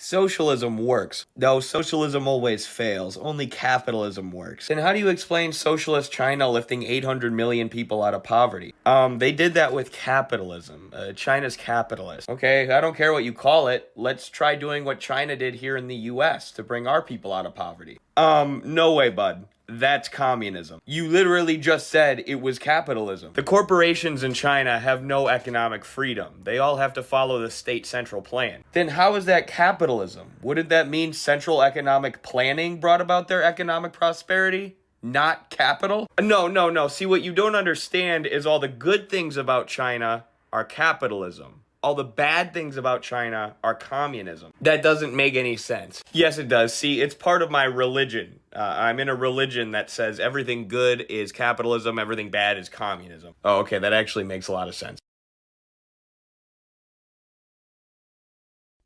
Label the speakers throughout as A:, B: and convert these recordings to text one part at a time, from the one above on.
A: Socialism works. No, socialism always fails. Only capitalism works. And how do you explain socialist China lifting 800 million people out of poverty? They did that with capitalism. China's capitalist. Okay, I don't care what you call it. Let's try doing what China did here in the US to bring our people out of poverty. No way, bud. That's communism. You literally just said it was capitalism. The corporations in China have no economic freedom. They all have to follow the state central plan. Then how is that capitalism? Wouldn't that mean central economic planning brought about their economic prosperity? Not capital? No. See, what you don't understand is all the good things about China are capitalism. All the bad things about China are communism. That doesn't make any sense. Yes, it does. See, it's part of my religion. I'm in a religion that says everything good is capitalism, everything bad is communism. Oh, okay, that actually makes a lot of sense.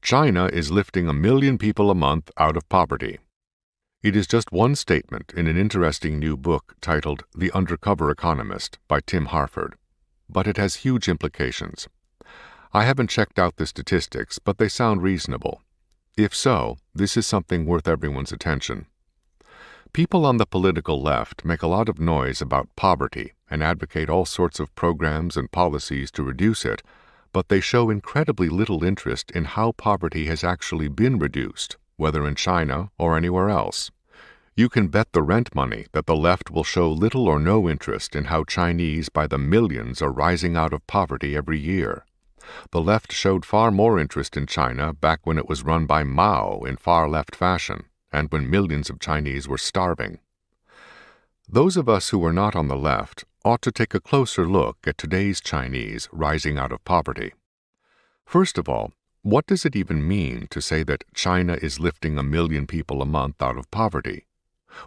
B: China is lifting 1 million people a month out of poverty. It is just one statement in an interesting new book titled The Undercover Economist by Tim Harford, but it has huge implications. I haven't checked out the statistics, but they sound reasonable. If so, this is something worth everyone's attention. People on the political left make a lot of noise about poverty and advocate all sorts of programs and policies to reduce it, but they show incredibly little interest in how poverty has actually been reduced, whether in China or anywhere else. You can bet the rent money that the left will show little or no interest in how Chinese by the millions are rising out of poverty every year. The left showed far more interest in China back when it was run by Mao in far-left fashion, and when millions of Chinese were starving. Those of us who are not on the left ought to take a closer look at today's Chinese rising out of poverty. First of all, what does it even mean to say that China is lifting 1 million people a month out of poverty?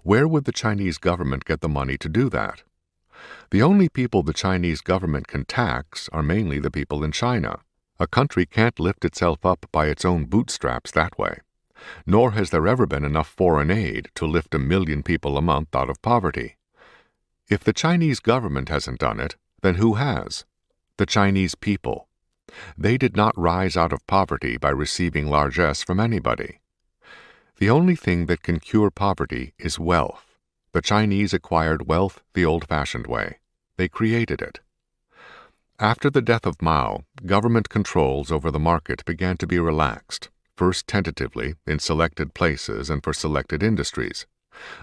B: Where would the Chinese government get the money to do that? The only people the Chinese government can tax are mainly the people in China. A country can't lift itself up by its own bootstraps that way. Nor has there ever been enough foreign aid to lift 1 million people a month out of poverty. If the Chinese government hasn't done it, then who has? The Chinese people. They did not rise out of poverty by receiving largesse from anybody. The only thing that can cure poverty is wealth. The Chinese acquired wealth the old-fashioned way. They created it. After the death of Mao, government controls over the market began to be relaxed, first tentatively in selected places and for selected industries.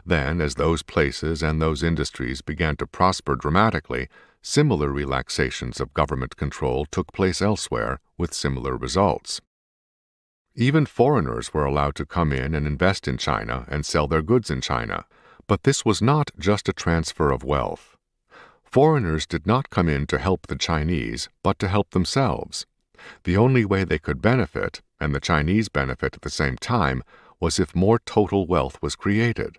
B: Then, as those places and those industries began to prosper dramatically, similar relaxations of government control took place elsewhere with similar results. Even foreigners were allowed to come in and invest in China and sell their goods in China. But this was not just a transfer of wealth. Foreigners did not come in to help the Chinese, but to help themselves. The only way they could benefit, and the Chinese benefit at the same time, was if more total wealth was created.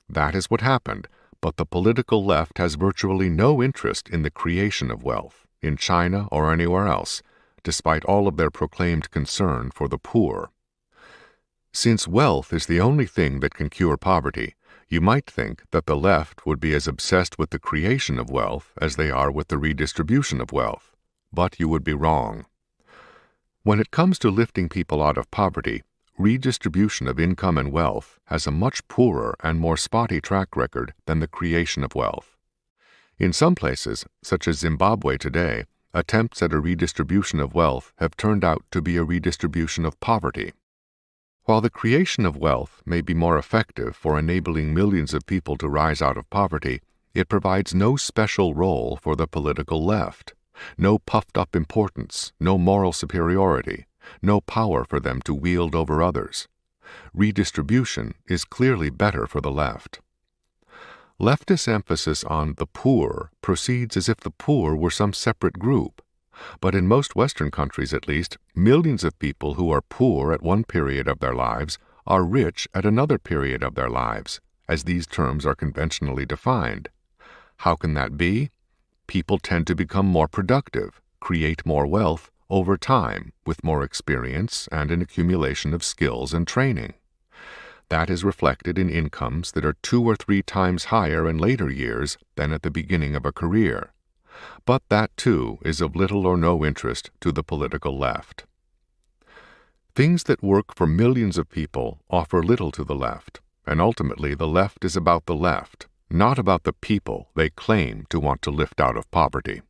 B: That is what happened, but the political left has virtually no interest in the creation of wealth, in China or anywhere else, despite all of their proclaimed concern for the poor. Since wealth is the only thing that can cure poverty, you might think that the left would be as obsessed with the creation of wealth as they are with the redistribution of wealth, but you would be wrong. When it comes to lifting people out of poverty, redistribution of income and wealth has a much poorer and more spotty track record than the creation of wealth. In some places, such as Zimbabwe today, attempts at a redistribution of wealth have turned out to be a redistribution of poverty. While the creation of wealth may be more effective for enabling millions of people to rise out of poverty, it provides no special role for the political left, no puffed-up importance, no moral superiority, no power for them to wield over others. Redistribution is clearly better for the left. Leftist emphasis on the poor proceeds as if the poor were some separate group. But in most Western countries, at least, millions of people who are poor at one period of their lives are rich at another period of their lives, as these terms are conventionally defined. How can that be? People tend to become more productive, create more wealth over time with more experience and an accumulation of skills and training. That is reflected in incomes that are 2 or 3 times higher in later years than at the beginning of a career. But that, too, is of little or no interest to the political left. Things that work for millions of people offer little to the left, and ultimately the left is about the left, not about the people they claim to want to lift out of poverty.